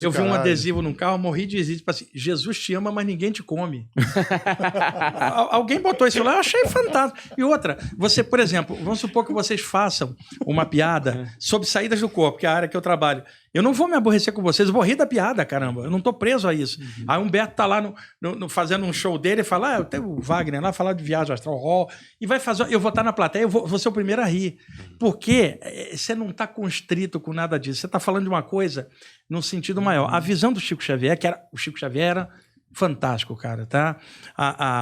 Eu vi um adesivo num carro, morri de rir, tipo assim, Jesus te ama, mas ninguém te come. Alguém botou isso lá, eu achei fantástico. E outra, você, por exemplo, vamos supor que vocês façam uma piada sobre saídas do corpo, que é a área que eu trabalho. Eu não vou me aborrecer com vocês, eu vou rir da piada, caramba. Eu não tô preso a isso. Aí o Humberto tá lá fazendo um show dele e fala, eu tenho o Wagner lá, falar de viagem astral, e vai fazer, eu vou estar na plateia, eu vou ser o primeiro a rir. Porque você não tá constrito com nada disso, você tá falando de uma coisa num sentido maior. A visão do Chico Xavier, o Chico Xavier era fantástico, cara, tá?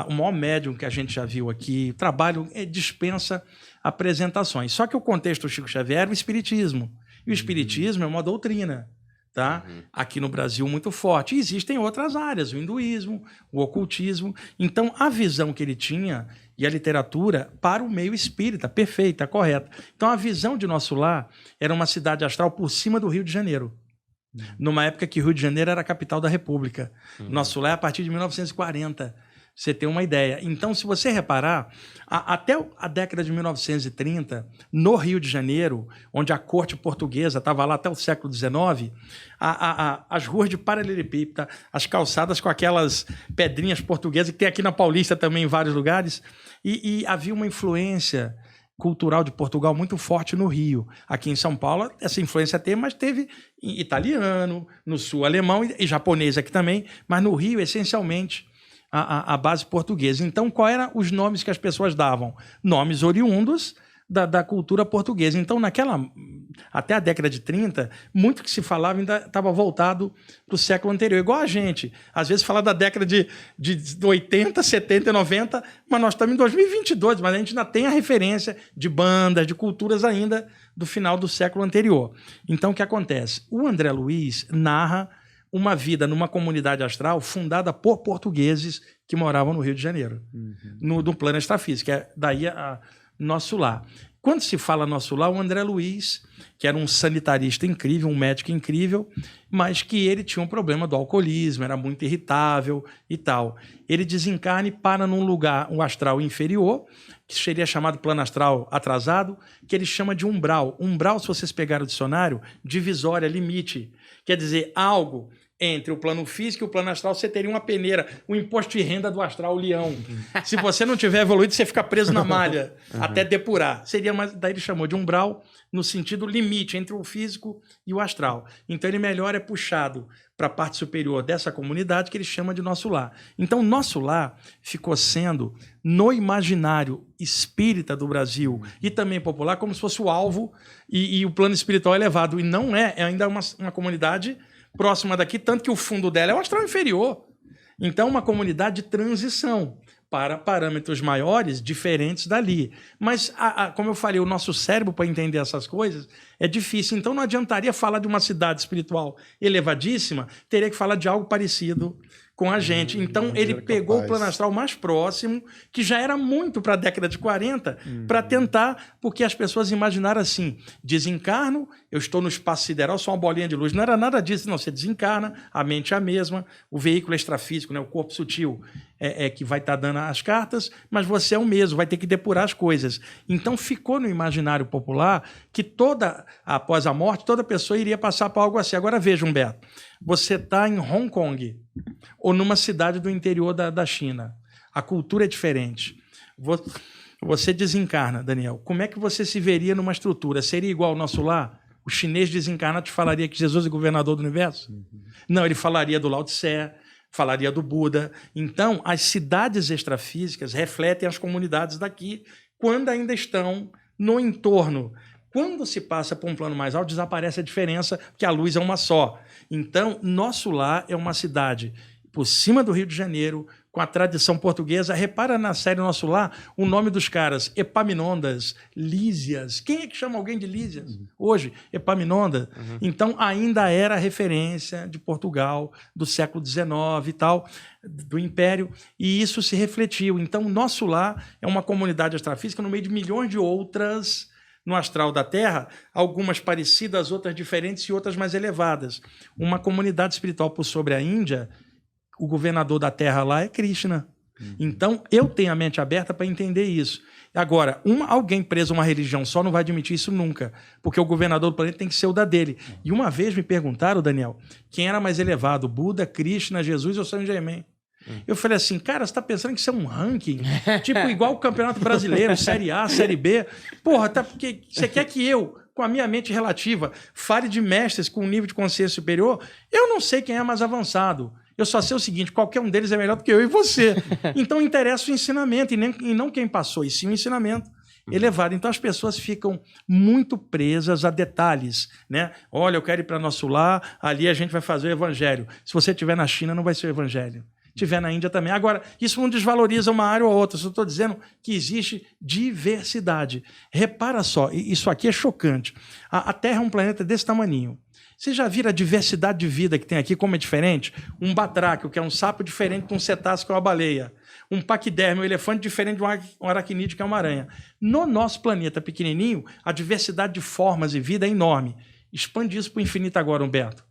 O maior médium que a gente já viu aqui, o trabalho dispensa apresentações. Só que o contexto do Chico Xavier era o espiritismo. E o espiritismo é uma doutrina, tá? Aqui no Brasil muito forte. E existem outras áreas, o hinduísmo, o ocultismo. Então, a visão que ele tinha e a literatura para o meio espírita, perfeita, correta. Então, a visão de Nosso Lar era uma cidade astral por cima do Rio de Janeiro. Numa época que o Rio de Janeiro era a capital da República. Nosso Lar é a partir de 1940. Você tem uma ideia. Então, se você reparar, até a década de 1930, no Rio de Janeiro, onde a corte portuguesa estava lá até o século XIX, as ruas de paralelepípedo, as calçadas com aquelas pedrinhas portuguesas, que tem aqui na Paulista também em vários lugares, e havia uma influência cultural de Portugal muito forte no Rio. Aqui em São Paulo, essa influência teve, mas teve italiano, no sul alemão e japonês aqui também, mas no Rio, essencialmente, a base portuguesa. Então, quais eram os nomes que as pessoas davam? Nomes oriundos da cultura portuguesa. Então, até a década de 30, muito que se falava ainda estava voltado para o século anterior. Igual a gente. Às vezes fala da década de 80, 70 e 90, mas nós estamos em 2022, mas a gente ainda tem a referência de bandas, de culturas ainda do final do século anterior. Então, o que acontece? O André Luiz narra uma vida numa comunidade astral fundada por portugueses que moravam no Rio de Janeiro, no plano extrafísico, que é daí a Nosso Lar. Quando se fala Nosso Lar, o André Luiz, que era um sanitarista incrível, um médico incrível, mas que ele tinha um problema do alcoolismo, era muito irritável e tal. Ele desencarna e para num lugar, um astral inferior, que seria chamado plano astral atrasado, que ele chama de umbral. Umbral, se vocês pegarem o dicionário, divisória, limite. Quer dizer, algo entre o plano físico e o plano astral, você teria uma peneira, o imposto de renda do astral, o leão. Se você não tiver evoluído, você fica preso na malha, até depurar. Seria daí ele chamou de umbral, no sentido limite entre o físico e o astral. Então ele melhor é puxado para a parte superior dessa comunidade, que ele chama de Nosso Lar. Então, Nosso Lar ficou sendo, no imaginário espírita do Brasil e também popular, como se fosse o alvo e o plano espiritual elevado. E não é ainda uma comunidade próxima daqui, tanto que o fundo dela é o astral inferior. Então, uma comunidade de transição para parâmetros maiores, diferentes dali. Mas, como eu falei, o nosso cérebro, para entender essas coisas, é difícil. Então, não adiantaria falar de uma cidade espiritual elevadíssima, teria que falar de algo parecido com a gente. Então, ele pegou o plano astral mais próximo, que já era muito para a década de 40, para tentar, porque as pessoas imaginaram assim, desencarno, eu estou no espaço sideral, sou uma bolinha de luz. Não era nada disso, não. Você desencarna, a mente é a mesma, o veículo extrafísico, né, o corpo sutil, que vai estar dando as cartas, mas você é o mesmo, vai ter que depurar as coisas. Então, ficou no imaginário popular que após a morte, toda pessoa iria passar por algo assim. Agora, veja, Humberto, você está em Hong Kong ou numa cidade do interior da China. A cultura é diferente. Você desencarna, Daniel. Como é que você se veria numa estrutura? Seria igual ao Nosso Lar? O chinês desencarnado te falaria que Jesus é governador do universo? Não, ele falaria do Lao Tse, falaria do Buda. Então, as cidades extrafísicas refletem as comunidades daqui quando ainda estão no entorno. Quando se passa para um plano mais alto, desaparece a diferença, porque a luz é uma só. Então, Nosso Lar é uma cidade por cima do Rio de Janeiro, com a tradição portuguesa. Repara na série Nosso Lar, o nome dos caras, Epaminondas, Lísias. Quem é que chama alguém de Lísias hoje? Epaminondas. Então, ainda era referência de Portugal, do século XIX e tal, do Império, e isso se refletiu. Então, Nosso Lar é uma comunidade astrafísica no meio de milhões de outras no astral da Terra, algumas parecidas, outras diferentes e outras mais elevadas. Uma comunidade espiritual por sobre a Índia, o governador da Terra lá é Krishna. Então, eu tenho a mente aberta para entender isso. Agora, alguém preso a uma religião só não vai admitir isso nunca, porque o governador do planeta tem que ser o da dele. E uma vez me perguntaram, Daniel, quem era mais elevado, Buda, Krishna, Jesus ou Saint Germain? Eu falei assim, cara, você está pensando que isso é um ranking? Tipo, igual o Campeonato Brasileiro, Série A, Série B. Porra, porque você quer que eu, com a minha mente relativa, fale de mestres com um nível de consciência superior? Eu não sei quem é mais avançado. Eu só sei o seguinte, qualquer um deles é melhor do que eu e você. Então interessa o ensinamento e não quem passou, e sim o ensinamento elevado. Então as pessoas ficam muito presas a detalhes, né? Olha, eu quero ir para nosso lar, ali a gente vai fazer o evangelho. Se você estiver na China, não vai ser o evangelho. Tiver na Índia também. Agora, isso não desvaloriza uma área ou outra. Só estou dizendo que existe diversidade. Repara só, isso aqui é chocante. A Terra é um planeta desse tamaninho. Você já viram a diversidade de vida que tem aqui, como é diferente? Um batráquio, que é um sapo, diferente de um cetáceo, que é uma baleia. Um paquiderme, um elefante, diferente de um aracnídeo, que é uma aranha. No nosso planeta pequenininho, a diversidade de formas e vida é enorme. Expande isso para o infinito agora, Humberto.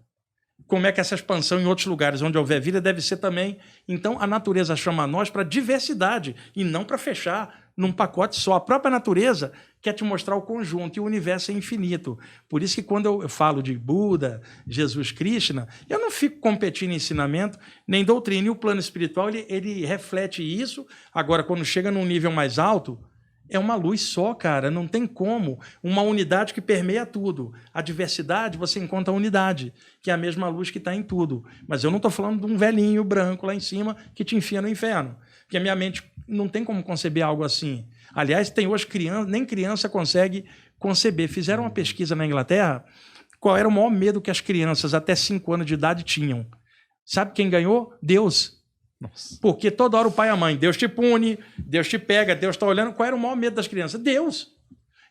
Como é que essa expansão em outros lugares onde houver vida deve ser também. Então, a natureza chama nós para diversidade e não para fechar num pacote só. A própria natureza quer te mostrar o conjunto e o universo é infinito. Por isso que quando eu falo de Buda, Jesus, Krishna, eu não fico competindo em ensinamento nem doutrina. E o plano espiritual, ele reflete isso. Agora, quando chega num nível mais alto, é uma luz só, cara, não tem como. Uma unidade que permeia tudo. A diversidade, você encontra a unidade, que é a mesma luz que está em tudo. Mas eu não estou falando de um velhinho branco lá em cima que te enfia no inferno. Porque a minha mente não tem como conceber algo assim. Aliás, tem hoje criança, nem criança consegue conceber. Fizeram uma pesquisa na Inglaterra, qual era o maior medo que as crianças até 5 anos de idade tinham. Sabe quem ganhou? Deus. Nossa. Porque toda hora o pai e a mãe, Deus te pune, Deus te pega, Deus está olhando. Qual era o maior medo das crianças? Deus.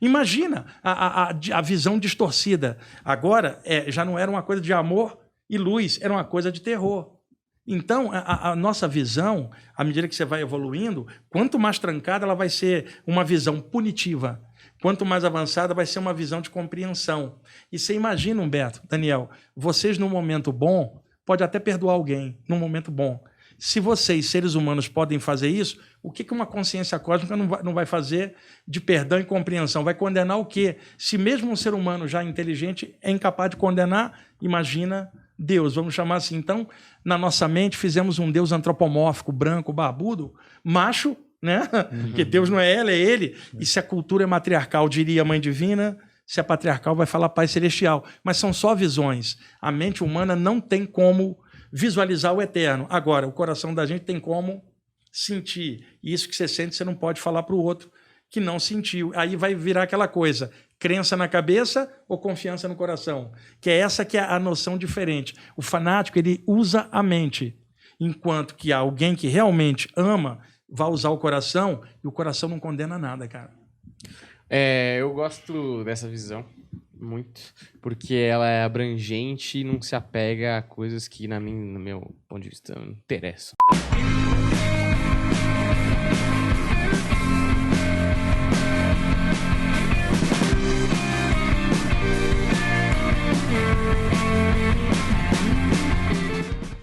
Imagina a visão distorcida. Agora, já não era uma coisa de amor e luz, era uma coisa de terror. Então, a nossa visão, à medida que você vai evoluindo, quanto mais trancada, ela vai ser uma visão punitiva. Quanto mais avançada, vai ser uma visão de compreensão. E você imagina, Humberto, Daniel, vocês num momento bom, pode até perdoar alguém num momento bom. Se vocês, seres humanos, podem fazer isso, o que uma consciência cósmica não vai fazer de perdão e compreensão? Vai condenar o quê? Se mesmo um ser humano já inteligente é incapaz de condenar, imagina Deus, vamos chamar assim. Então, na nossa mente, fizemos um Deus antropomórfico, branco, barbudo, macho, né? Porque Deus não é ela, é ele. E se a cultura é matriarcal, diria a Mãe Divina, se é patriarcal, vai falar Pai Celestial. Mas são só visões. A mente humana não tem como visualizar o eterno. Agora, o coração da gente tem como sentir. E isso que você sente, você não pode falar para o outro que não sentiu. Aí vai virar aquela coisa, crença na cabeça ou confiança no coração? Que é essa que é a noção diferente. O fanático, ele usa a mente, enquanto que alguém que realmente ama vai usar o coração, e o coração não condena nada, cara. Eu gosto dessa visão muito, porque ela é abrangente e não se apega a coisas que, no meu ponto de vista, não interessam.